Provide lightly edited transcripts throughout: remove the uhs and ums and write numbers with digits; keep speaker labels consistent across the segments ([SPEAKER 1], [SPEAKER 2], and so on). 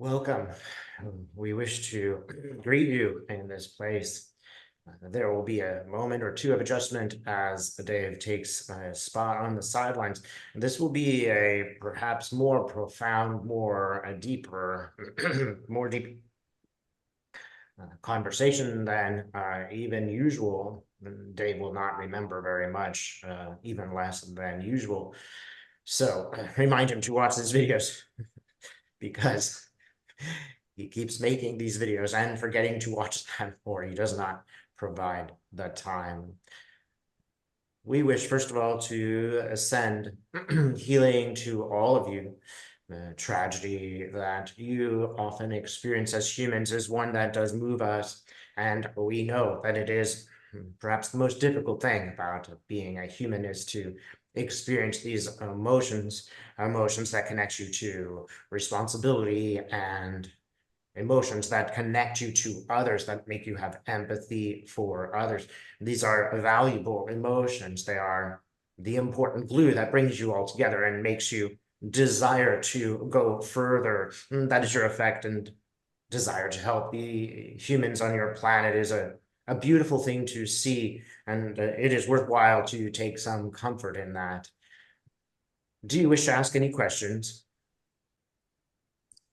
[SPEAKER 1] Welcome. We wish to greet you in this place. There will be a moment or two of adjustment as Dave takes a spot on the sidelines. This will be a perhaps more profound, more deeper, more deep conversation than even usual. Dave will not remember very much, even less than usual. So remind him to watch his videos because he keeps making these videos and forgetting to watch them, or he does not provide the time. We wish, first of all, to send healing to all of you. The tragedy that you often experience as humans is one that does move us, and we know that it is perhaps the most difficult thing about being a human is to experience these emotions that connect you to responsibility and emotions that connect you to others, that make you have empathy for others. These are valuable emotions. They are the important glue that brings you all together and makes you desire to go further. That is your effect, and desire to help the humans on your planet is a beautiful thing to see, and it is worthwhile to take some comfort in that. Do you wish to ask any questions?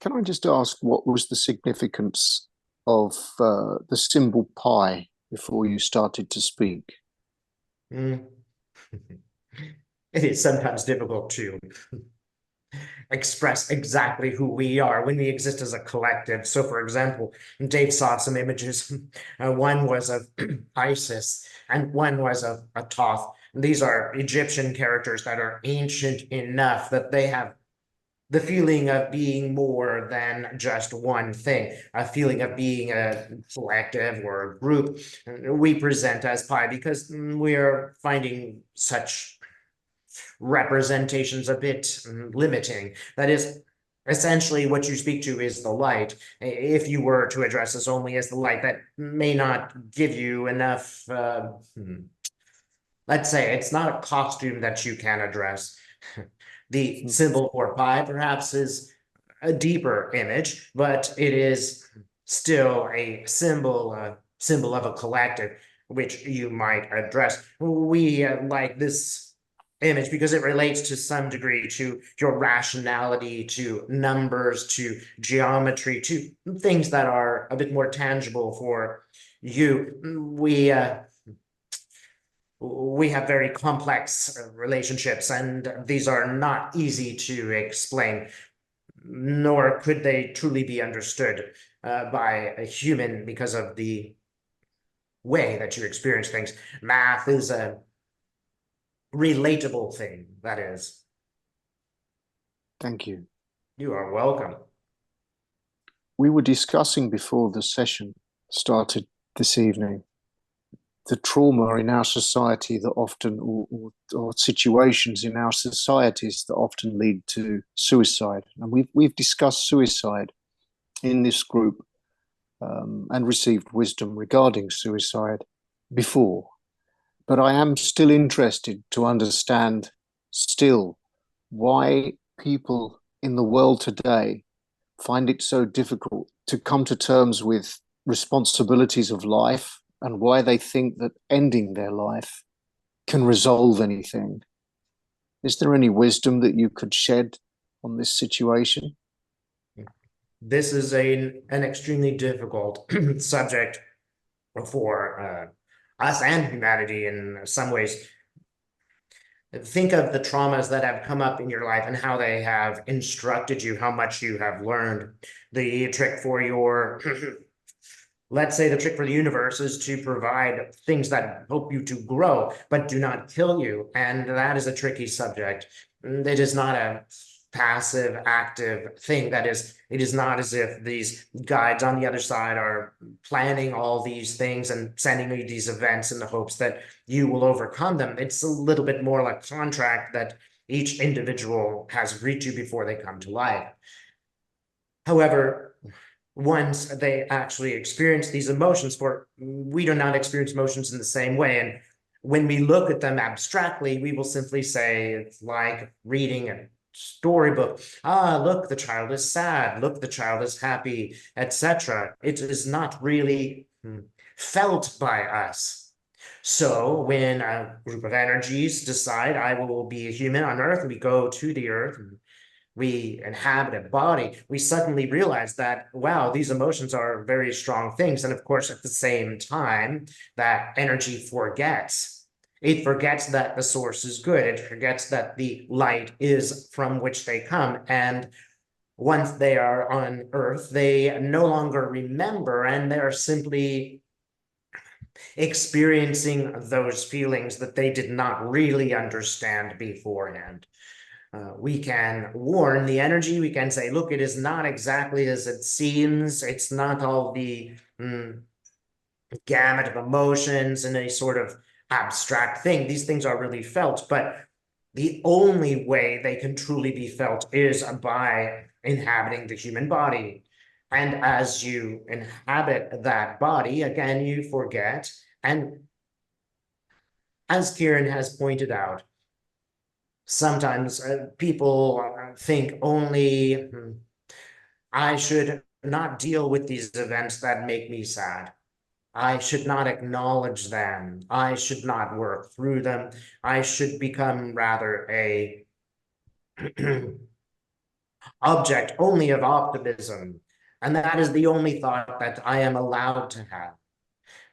[SPEAKER 2] Can I just ask what was the significance of the symbol pi before you started to speak?
[SPEAKER 1] Mm. It is sometimes difficult to express exactly who we are when we exist as a collective. So, for example, Dave saw some images. One was of Isis, and one was of a Thoth. These are Egyptian characters that are ancient enough that they have the feeling of being more than just one thing, a feeling of being a collective or a group. We present as pi because we're finding such representations a bit limiting. That is, essentially what you speak to is the light. If you were to address this only as the light, that may not give you enough. Let's say it's not a costume that you can address. The
[SPEAKER 2] Hmm.
[SPEAKER 1] symbol for pi perhaps is a deeper image, but it is still a symbol of a collective, which you might address. We like this image because it relates to some degree to your rationality, to numbers, to geometry, to things that are a bit more tangible for you. We have very complex relationships, and these are not easy to explain, nor could they truly be understood by a human because of the way that you experience things. Math is a relatable thing, that is.
[SPEAKER 2] Thank you.
[SPEAKER 1] You are welcome.
[SPEAKER 2] We were discussing before the session started this evening the trauma in our society that often, or situations in our societies that often lead to suicide. And we've discussed suicide in this group and received wisdom regarding suicide before. But I am still interested to understand still why people in the world today find it so difficult to come to terms with responsibilities of life and why they think that ending their life can resolve anything. Is there any wisdom that you could shed on this situation?
[SPEAKER 1] This is an extremely difficult subject for us and humanity in some ways. Think of the traumas that have come up in your life and how they have instructed you, how much you have learned. The trick for your, let's say, the trick for the universe is to provide things that help you to grow, but do not kill you. And that is a tricky subject. It is not a passive, active thing. That is, it is not as if these guides on the other side are planning all these things and sending you these events in the hopes that you will overcome them. It's a little bit more like contract that each individual has agreed to before they come to life. However, once they actually experience these emotions, for we do not experience emotions in the same way. And when we look at them abstractly, we will simply say it's like reading a storybook. Look, the child is sad. Look, the child is happy, etc. It is not really felt by us. So when a group of energies decide I will be a human on Earth, and we go to the Earth, and we inhabit a body, we suddenly realize that, wow, these emotions are very strong things. And of course, at the same time, that energy forgets. It forgets that the source is good. It forgets that the light is from which they come. And once they are on Earth, they no longer remember, and they're simply experiencing those feelings that they did not really understand beforehand. We can warn the energy. We can say, look, it is not exactly as it seems. It's not all the gamut of emotions and a sort of abstract thing. These things are really felt, but the only way they can truly be felt is by inhabiting the human body. And as you inhabit that body, again, you forget. And as Kieran has pointed out, sometimes people think only I should not deal with these events that make me sad. I should not acknowledge them. I should not work through them. I should become rather a object only of optimism. And that is the only thought that I am allowed to have.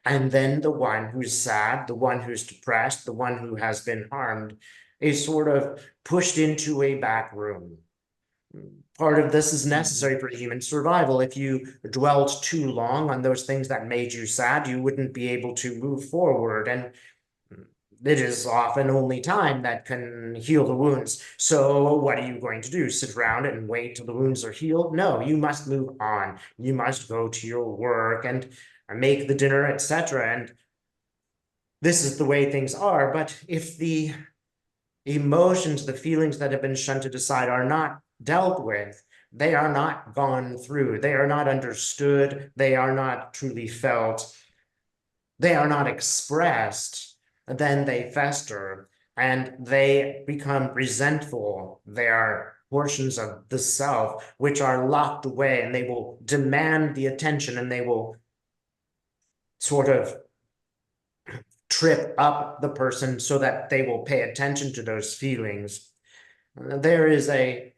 [SPEAKER 1] And then the one who's sad, the one who's depressed, the one who has been harmed is sort of pushed into a back room. Part of this is necessary for human survival. If you dwelt too long on those things that made you sad, you wouldn't be able to move forward. And it is often only time that can heal the wounds. So what are you going to do? Sit around and wait till the wounds are healed? No, you must move on. You must go to your work and make the dinner, etc. And this is the way things are. But if the emotions, the feelings that have been shunted aside are not dealt with, they are not gone through, they are not understood, they are not truly felt, they are not expressed, then they fester and they become resentful. They are portions of the self which are locked away, and they will demand the attention, and they will sort of trip up the person so that they will pay attention to those feelings. There is a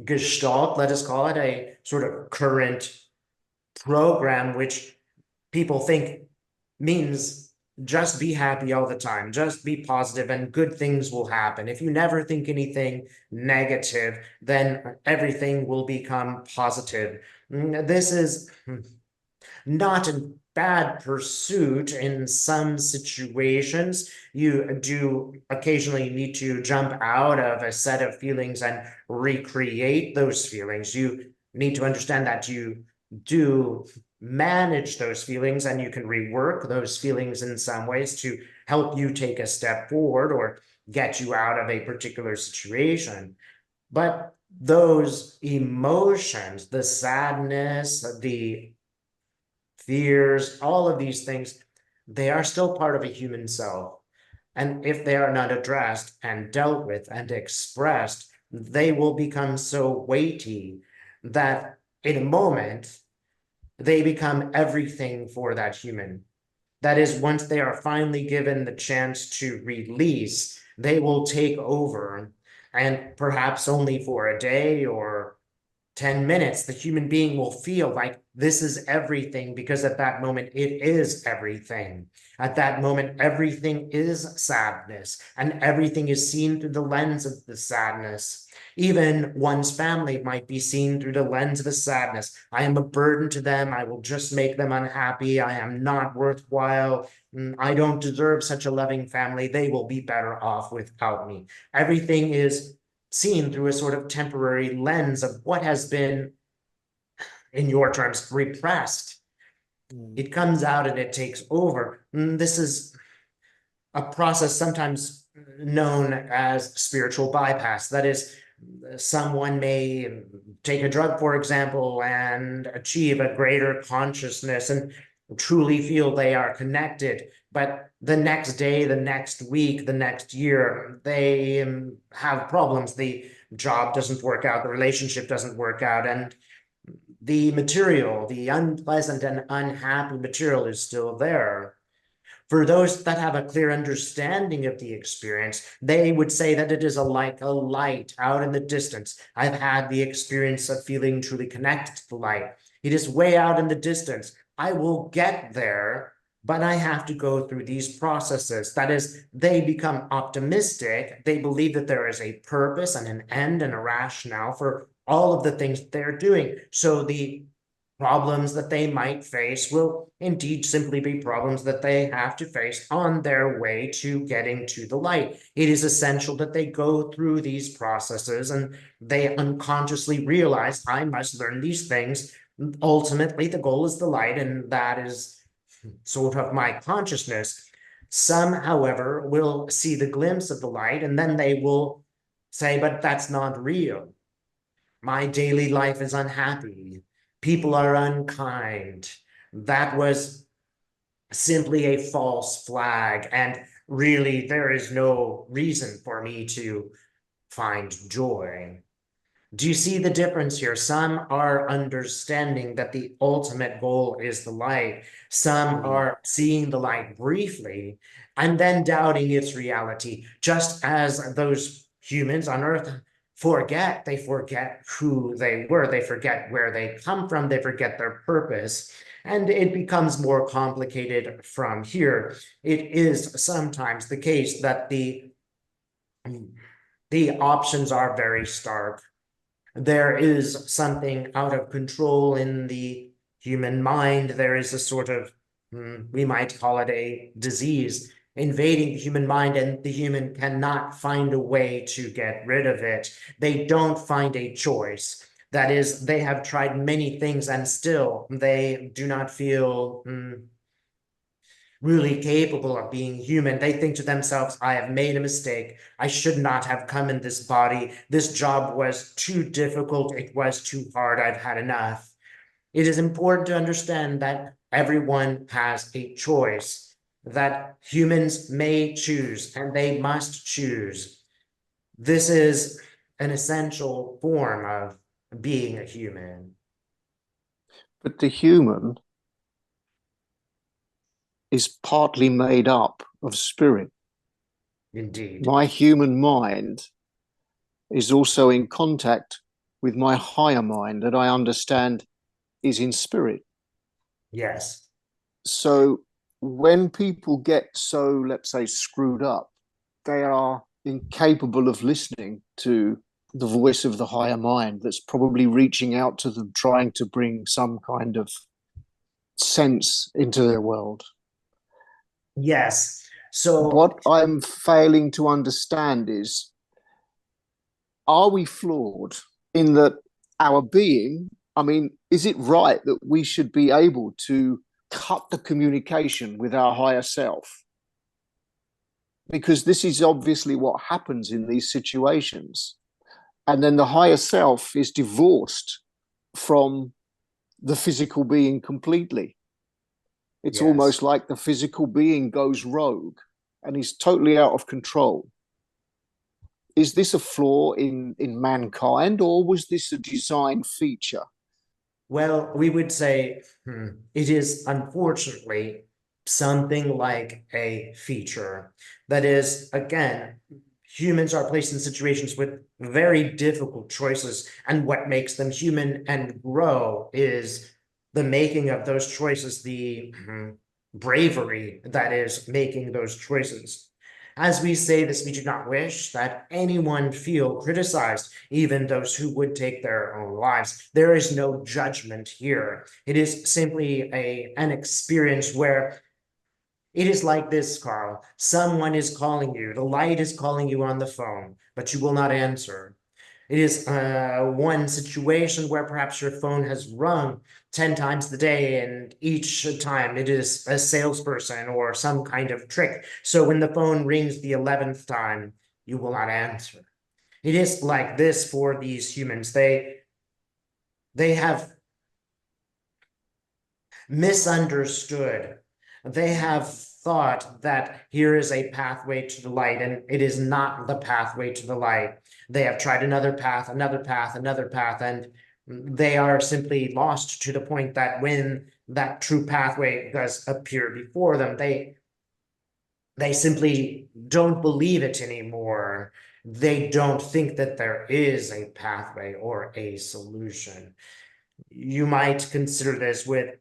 [SPEAKER 1] gestalt, let us call it, a sort of current program which people think means just be happy all the time, just be positive, and good things will happen. If you never think anything negative, then everything will become positive. This is not a bad pursuit in some situations. You do occasionally need to jump out of a set of feelings and recreate those feelings. You need to understand that you do manage those feelings, and you can rework those feelings in some ways to help you take a step forward or get you out of a particular situation. But those emotions, the sadness, the fears, all of these things, they are still part of a human self. And if they are not addressed and dealt with and expressed, they will become so weighty that in a moment, they become everything for that human. That is, once they are finally given the chance to release, they will take over, and perhaps only for a day or 10 minutes, the human being will feel like this is everything, because at that moment, it is everything. At that moment, everything is sadness, and everything is seen through the lens of the sadness. Even one's family might be seen through the lens of the sadness. I am a burden to them. I will just make them unhappy. I am not worthwhile. I don't deserve such a loving family. They will be better off without me. Everything is seen through a sort of temporary lens of what has been, in your terms, repressed. It comes out and it takes over. This is a process sometimes known as spiritual bypass. That is, someone may take a drug, for example, and achieve a greater consciousness and truly feel they are connected, but the next day, the next week, the next year, they have problems. The job doesn't work out, the relationship doesn't work out, and the material, the unpleasant and unhappy material is still there. For those that have a clear understanding of the experience, they would say that it is like a light out in the distance. I've had the experience of feeling truly connected to the light. It is way out in the distance. I will get there, but I have to go through these processes. That is, they become optimistic. They believe that there is a purpose and an end and a rationale for all of the things they're doing. So the problems that they might face will indeed simply be problems that they have to face on their way to getting to the light. It is essential that they go through these processes and they unconsciously realize, I must learn these things. Ultimately, the goal is the light, and that is sort of my consciousness. Some, however, will see the glimpse of the light and then they will say, but that's not real. My daily life is unhappy. People are unkind. That was simply a false flag. And really, there is no reason for me to find joy. Do you see the difference here? Some are understanding that the ultimate goal is the light. Some are seeing the light briefly and then doubting its reality, just as those humans on Earth forget. They forget who they were, they forget where they come from, they forget their purpose. And it becomes more complicated from here. It is sometimes the case that the options are very stark. There is something out of control in the human mind. There is a sort of, we might call it a disease invading the human mind, and the human cannot find a way to get rid of it. They don't find a choice. That is, they have tried many things and still they do not feel really capable of being human. They think to themselves, I have made a mistake. I should not have come in this body. This job was too difficult. It was too hard. I've had enough. It is important to understand that everyone has a choice, that humans may choose and they must choose. This is an essential form of being a human.
[SPEAKER 2] But the human is partly made up of spirit.
[SPEAKER 1] Indeed.
[SPEAKER 2] My human mind is also in contact with my higher mind that I understand is in spirit.
[SPEAKER 1] Yes.
[SPEAKER 2] So when people get so, let's say, screwed up, they are incapable of listening to the voice of the higher mind that's probably reaching out to them, trying to bring some kind of sense into their world.
[SPEAKER 1] Yes. So
[SPEAKER 2] What I'm failing to understand is, are we flawed in that our being, I mean, is it right that we should be able to cut the communication with our higher self? Because this is obviously what happens in these situations. And then the higher self is divorced from the physical being completely. It's
[SPEAKER 1] yes.
[SPEAKER 2] almost like the physical being goes rogue and is totally out of control. Is this a flaw in mankind, or was this a design feature?
[SPEAKER 1] Well, we would say it is unfortunately something like a feature. That is, again, humans are placed in situations with very difficult choices, and what makes them human and grow is the making of those choices, the bravery that is making those choices. As we say this, we do not wish that anyone feel criticized, even those who would take their own lives. There is no judgment here. It is simply an experience where it is like this, Carl. Someone is calling you. The light is calling you on the phone, but you will not answer. It is one situation where perhaps your phone has rung 10 times a day, and each time it is a salesperson or some kind of trick. So when the phone rings the 11th time, you will not answer. It is like this for these humans. They have misunderstood. They have thought that here is a pathway to the light, and it is not the pathway to the light. They have tried another path, another path, another path, and they are simply lost to the point that when that true pathway does appear before them, they simply don't believe it anymore. They don't think that there is a pathway or a solution. You might consider this with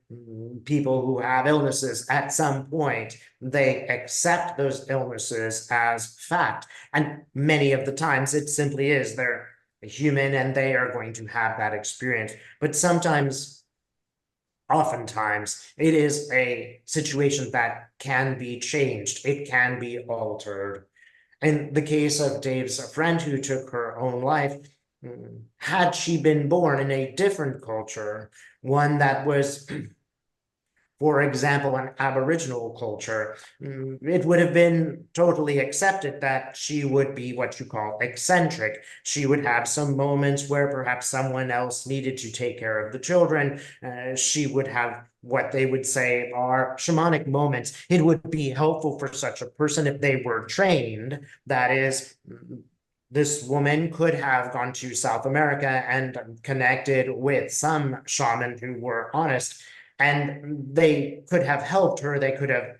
[SPEAKER 1] people who have illnesses. At some point, they accept those illnesses as fact. And many of the times it simply is they're human and they are going to have that experience. But sometimes, oftentimes, it is a situation that can be changed, it can be altered. In the case of Dave's friend who took her own life, had she been born in a different culture, one that was, for example, an Aboriginal culture, it would have been totally accepted that she would be what you call eccentric. She would have some moments where perhaps someone else needed to take care of the children. She would have what they would say are shamanic moments. It would be helpful for such a person if they were trained. That is, this woman could have gone to South America and connected with some shaman who were honest, and they could have helped her. They could have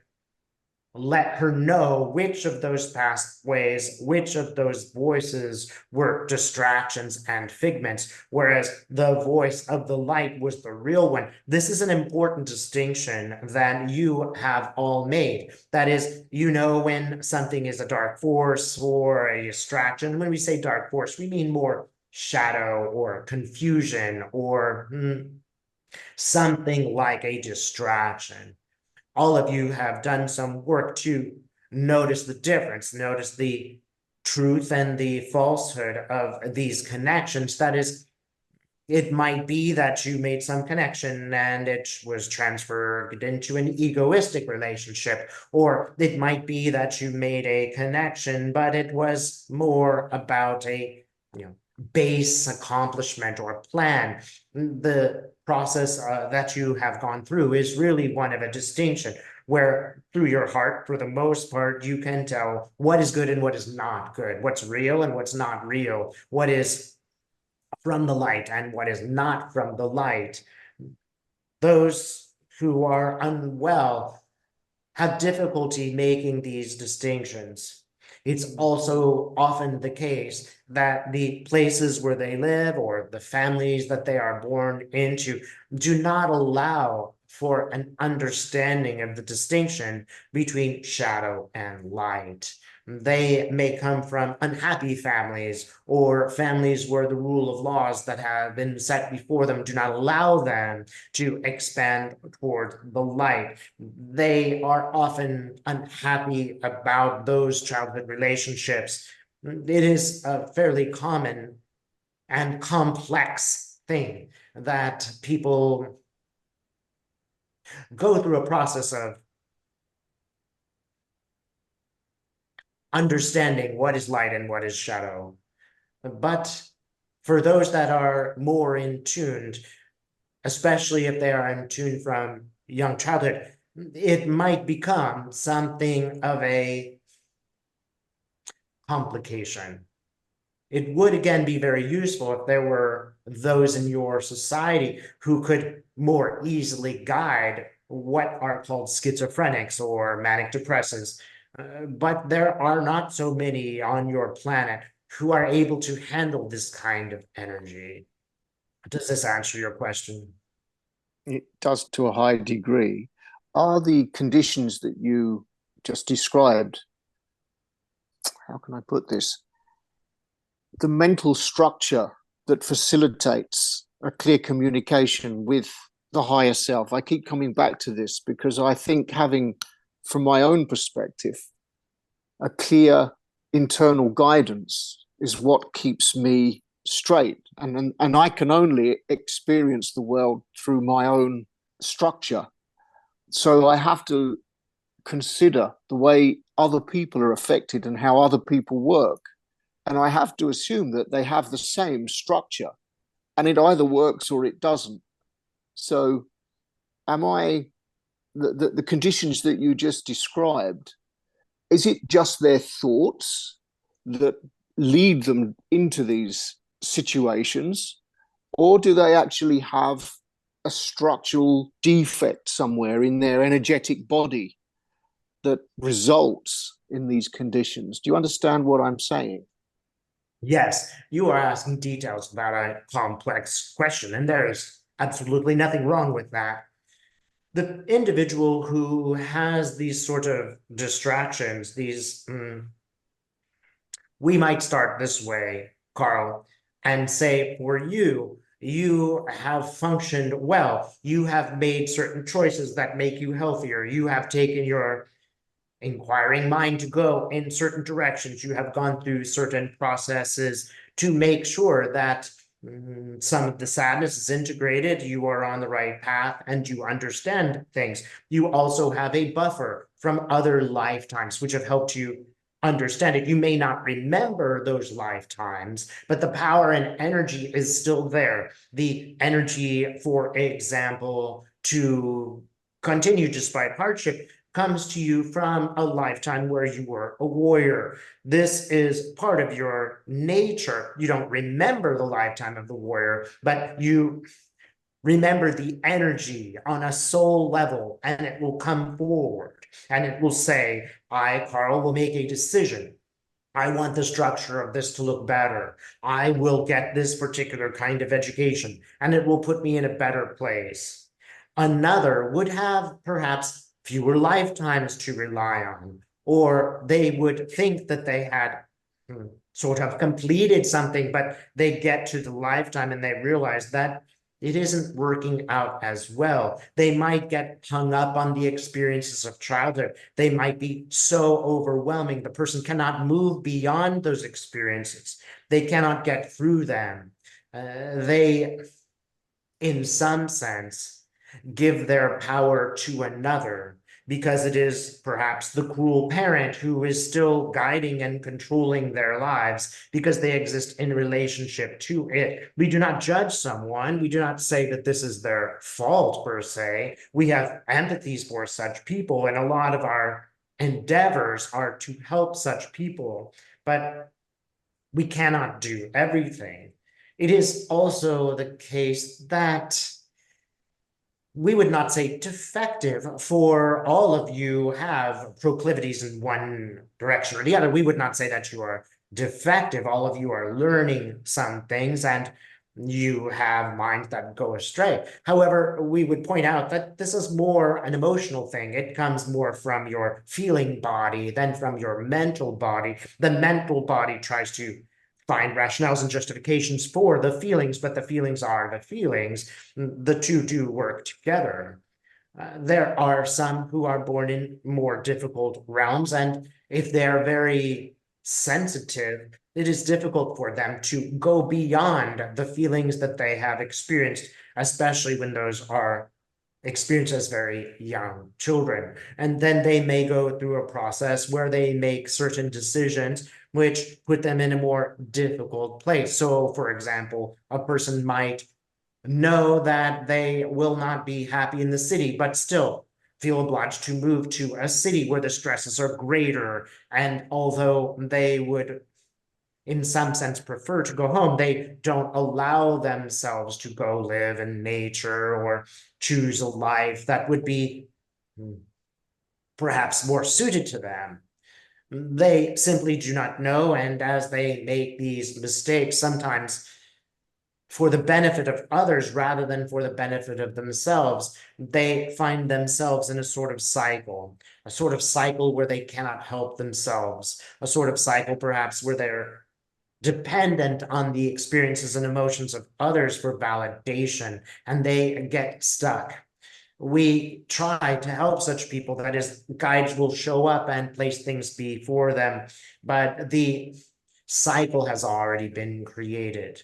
[SPEAKER 1] let her know which of those pathways, which of those voices were distractions and figments, whereas the voice of the light was the real one. This is an important distinction that you have all made. That is, you know when something is a dark force or a distraction. When we say dark force, we mean more shadow or confusion or something like a distraction. All of you have done some work to notice the difference, notice the truth and the falsehood of these connections. That is, it might be that you made some connection and it was transferred into an egoistic relationship, or it might be that you made a connection, but it was more about a, base accomplishment or plan. The process that you have gone through is really one of a distinction where through your heart, for the most part, you can tell what is good and what is not good, what's real and what's not real, what is from the light and what is not from the light. Those who are unwell have difficulty making these distinctions. It's also often the case that the places where they live or the families that they are born into do not allow for an understanding of the distinction between shadow and light. They may come from unhappy families or families where the rule of laws that have been set before them do not allow them to expand toward the light. They are often unhappy about those childhood relationships. It is a fairly common and complex thing that people go through a process of understanding what is light and what is shadow. But for those that are more in tuned, especially if they are in tune from young childhood, it might become something of a complication. It would again be very useful if there were those in your society who could more easily guide what are called schizophrenics or manic depressives. But there are not so many on your planet who are able to handle this kind of energy. Does this answer your question?
[SPEAKER 2] It does to a high degree. Are the conditions that you just described, how can I put this? The mental structure that facilitates a clear communication with the higher self. I keep coming back to this because I think having, from my own perspective, a clear internal guidance is what keeps me straight. And I can only experience the world through my own structure. So I have to consider the way other people are affected and how other people work. And I have to assume that they have the same structure and it either works or it doesn't. So am I the conditions that you just described, is it just their thoughts that lead them into these situations, or do they actually have a structural defect somewhere in their energetic body that results in these conditions? Do you understand what I'm saying?
[SPEAKER 1] Yes, you are asking details about a complex question, and there is absolutely nothing wrong with that. The individual who has these sort of distractions, we might start this way, Carl, and say for you, you have functioned well. You have made certain choices that make you healthier. You have taken your inquiring mind to go in certain directions. You have gone through certain processes to make sure that some of the sadness is integrated, you are on the right path, and you understand things. You also have a buffer from other lifetimes, which have helped you understand it. You may not remember those lifetimes, but the power and energy is still there. The energy, for example, to continue despite hardship comes to you from a lifetime where you were a warrior. This is part of your nature. You don't remember the lifetime of the warrior, but you remember the energy on a soul level, and it will come forward and it will say, I, Carl, will make a decision. I want the structure of this to look better. I will get this particular kind of education, and it will put me in a better place. Another would have perhaps fewer lifetimes to rely on, or they would think that they had sort of completed something, but they get to the lifetime and they realize that it isn't working out as well. They might get hung up on the experiences of childhood. They might be so overwhelming. The person cannot move beyond those experiences. They cannot get through them. They, in some sense, give their power to another because it is perhaps the cruel parent who is still guiding and controlling their lives because they exist in relationship to it. We do not judge someone. We do not say that this is their fault per se. We have empathies for such people, and a lot of our endeavors are to help such people, but we cannot do everything. It is also the case that we would not say defective, for all of you have proclivities in one direction or the other. We would not say that you are defective. All of you are learning some things and you have minds that go astray. However, we would point out that this is more an emotional thing. It comes more from your feeling body than from your mental body. The mental body tries to find rationales and justifications for the feelings, but the feelings are the feelings. The two do work together. There are some who are born in more difficult realms, and if they're very sensitive, it is difficult for them to go beyond the feelings that they have experienced, especially when those are experienced as very young children. And then they may go through a process where they make certain decisions which put them in a more difficult place. So, for example, a person might know that they will not be happy in the city, but still feel obliged to move to a city where the stresses are greater. And although they would, in some sense, prefer to go home, they don't allow themselves to go live in nature or choose a life that would be perhaps more suited to them. They simply do not know, and as they make these mistakes, sometimes for the benefit of others rather than for the benefit of themselves, they find themselves in a sort of cycle where they cannot help themselves, a sort of cycle perhaps where they're dependent on the experiences and emotions of others for validation, and they get stuck. We try to help such people. That is, guides will show up and place things before them, but the cycle has already been created.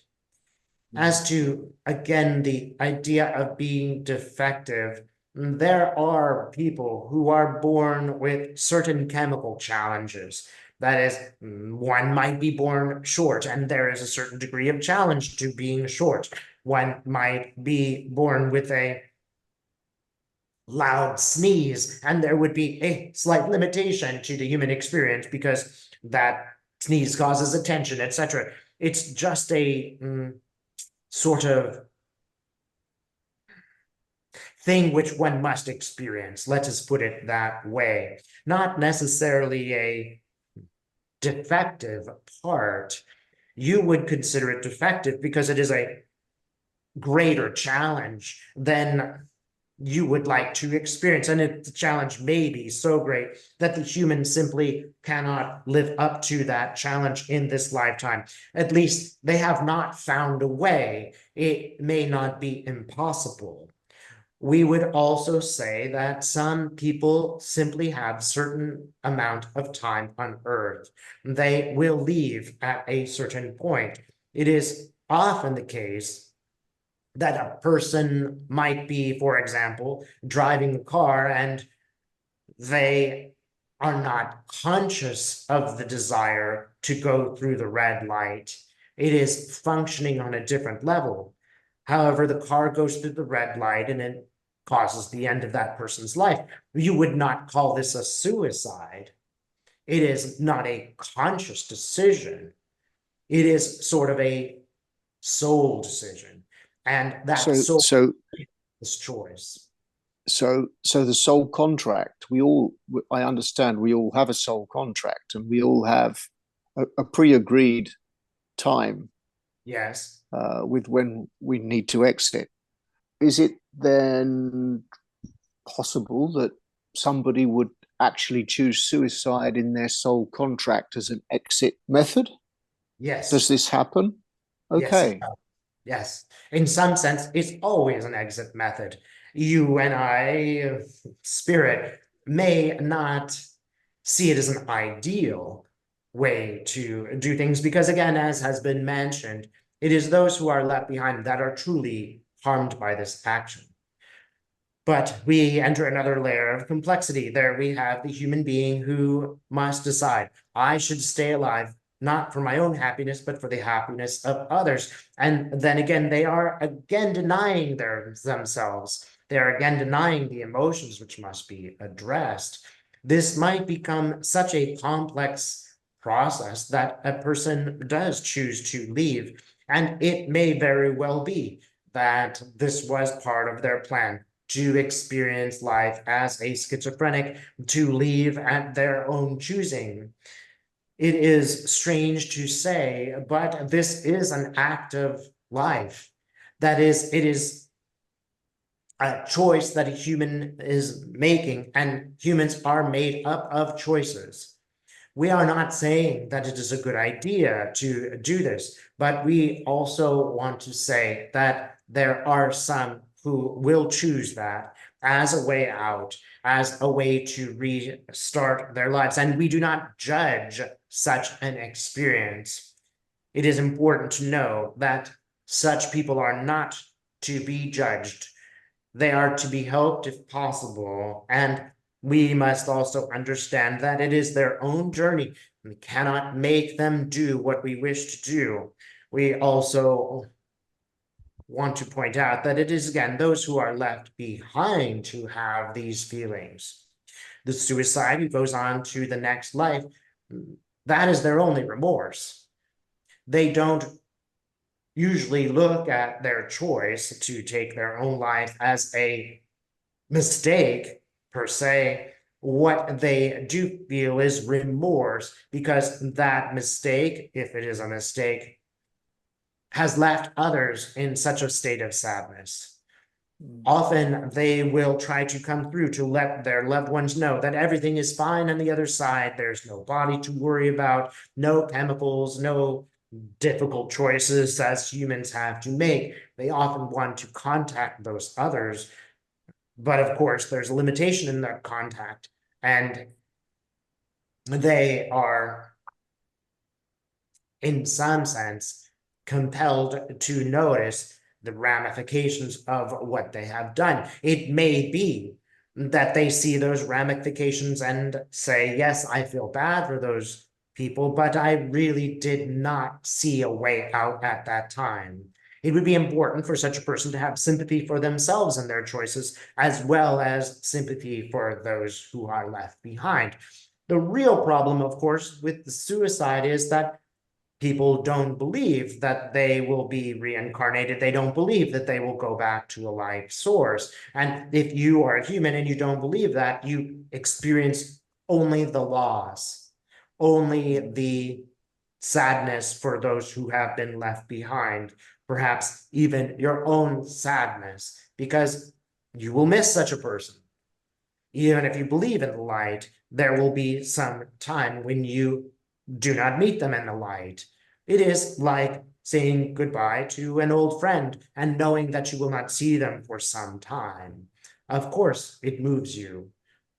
[SPEAKER 1] As to, again, the idea of being defective, there are people who are born with certain chemical challenges. That is, one might be born short, and there is a certain degree of challenge to being short. One might be born with a loud sneeze, and there would be a slight limitation to the human experience because that sneeze causes attention, etc. It's just a sort of thing which one must experience. Let us put it that way. Not necessarily a defective part. You would consider it defective because it is a greater challenge than you would like to experience. And the challenge may be so great that the human simply cannot live up to that challenge in this lifetime. At least they have not found a way. It may not be impossible. We would also say that some people simply have certain amount of time on earth. They will leave at a certain point. It is often the case that a person might be, for example, driving a car and they are not conscious of the desire to go through the red light. It is functioning on a different level. However, the car goes through the red light and it causes the end of that person's life. You would not call this a suicide. It is not a conscious decision. It is sort of a soul decision. And that
[SPEAKER 2] So,
[SPEAKER 1] soul
[SPEAKER 2] so,
[SPEAKER 1] is choice.
[SPEAKER 2] so the soul contract, I understand we all have a soul contract and we all have a pre-agreed time
[SPEAKER 1] Yes.
[SPEAKER 2] with when we need to exit. Is it then possible that somebody would actually choose suicide in their soul contract as an exit method? Does
[SPEAKER 1] Yes.
[SPEAKER 2] this happen?
[SPEAKER 1] Yes. It
[SPEAKER 2] Okay.
[SPEAKER 1] does. Yes. In some sense, it's always an exit method. You and I, spirit, may not see it as an ideal way to do things because, again, as has been mentioned, it is those who are left behind that are truly harmed by this action. But we enter another layer of complexity. There we have the human being who must decide, I should stay alive, not for my own happiness, but for the happiness of others. And then again, they are again denying themselves. They are again denying the emotions which must be addressed. This might become such a complex process that a person does choose to leave. And it may very well be that this was part of their plan to experience life as a schizophrenic, to leave at their own choosing. It is strange to say, but this is an act of life. That is, it is a choice that a human is making, and humans are made up of choices. We are not saying that it is a good idea to do this, but we also want to say that there are some who will choose that as a way out, as a way to restart their lives. And we do not judge such an experience. It is important to know that such people are not to be judged. They are to be helped if possible. And we must also understand that it is their own journey. We cannot make them do what we wish to do. We also want to point out that it is, again, those who are left behind who have these feelings. The suicide who goes on to the next life, that is their only remorse. They don't usually look at their choice to take their own life as a mistake per se. What they do feel is remorse because that mistake, if it is a mistake, has left others in such a state of sadness. Often they will try to come through to let their loved ones know that everything is fine on the other side. There's no body to worry about, no chemicals, no difficult choices as humans have to make. They often want to contact those others. But of course, there's a limitation in that contact, and they are, in some sense, compelled to notice the ramifications of what they have done. It may be that they see those ramifications and say, yes, I feel bad for those people, but I really did not see a way out at that time. It would be important for such a person to have sympathy for themselves and their choices, as well as sympathy for those who are left behind. The real problem, of course, with the suicide is that people don't believe that they will be reincarnated. They don't believe that they will go back to a life source. And if you are a human and you don't believe that, you experience only the loss, only the sadness for those who have been left behind, perhaps even your own sadness, because you will miss such a person. Even if you believe in the light, there will be some time when you do not meet them in the light. It is like saying goodbye to an old friend and knowing that you will not see them for some time. Of course, it moves you.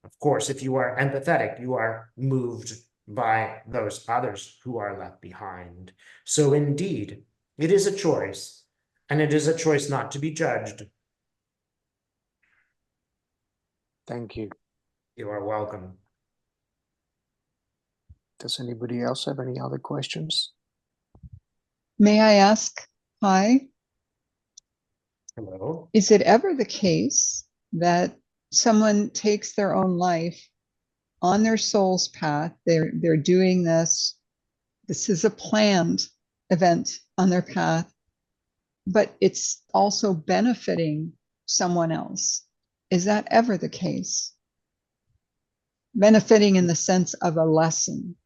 [SPEAKER 1] Of course, if you are empathetic, you are moved by those others who are left behind. So indeed, it is a choice, and it is a choice not to be judged.
[SPEAKER 2] Thank you.
[SPEAKER 1] You are welcome.
[SPEAKER 2] Does anybody else have any other questions?
[SPEAKER 3] May I ask, hi,
[SPEAKER 1] Hello.
[SPEAKER 3] is it ever the case that someone takes their own life on their soul's path? They're doing this. This is a planned event on their path, but it's also benefiting someone else. Is that ever the case? Benefiting in the sense of a lesson.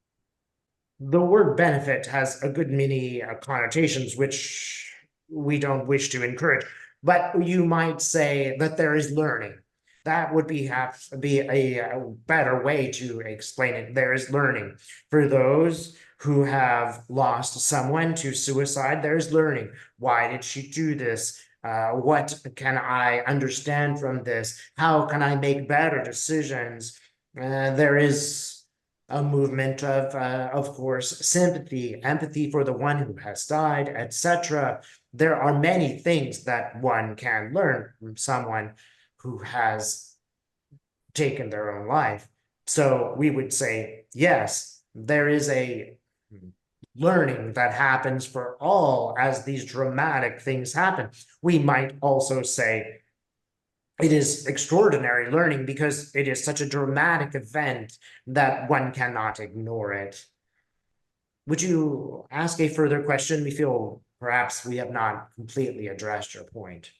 [SPEAKER 1] The word benefit has a good many connotations, which we don't wish to encourage. But you might say that there is learning. That would be a better way to explain it. There is learning. For those who have lost someone to suicide, there's learning. Why did she do this? What can I understand from this? How can I make better decisions? There is a movement of course, sympathy, empathy for the one who has died, etc. There are many things that one can learn from someone who has taken their own life. So we would say, yes, there is a learning that happens for all as these dramatic things happen. We might also say it is extraordinary learning because it is such a dramatic event that one cannot ignore it. Would you ask a further question? We feel perhaps we have not completely addressed your point.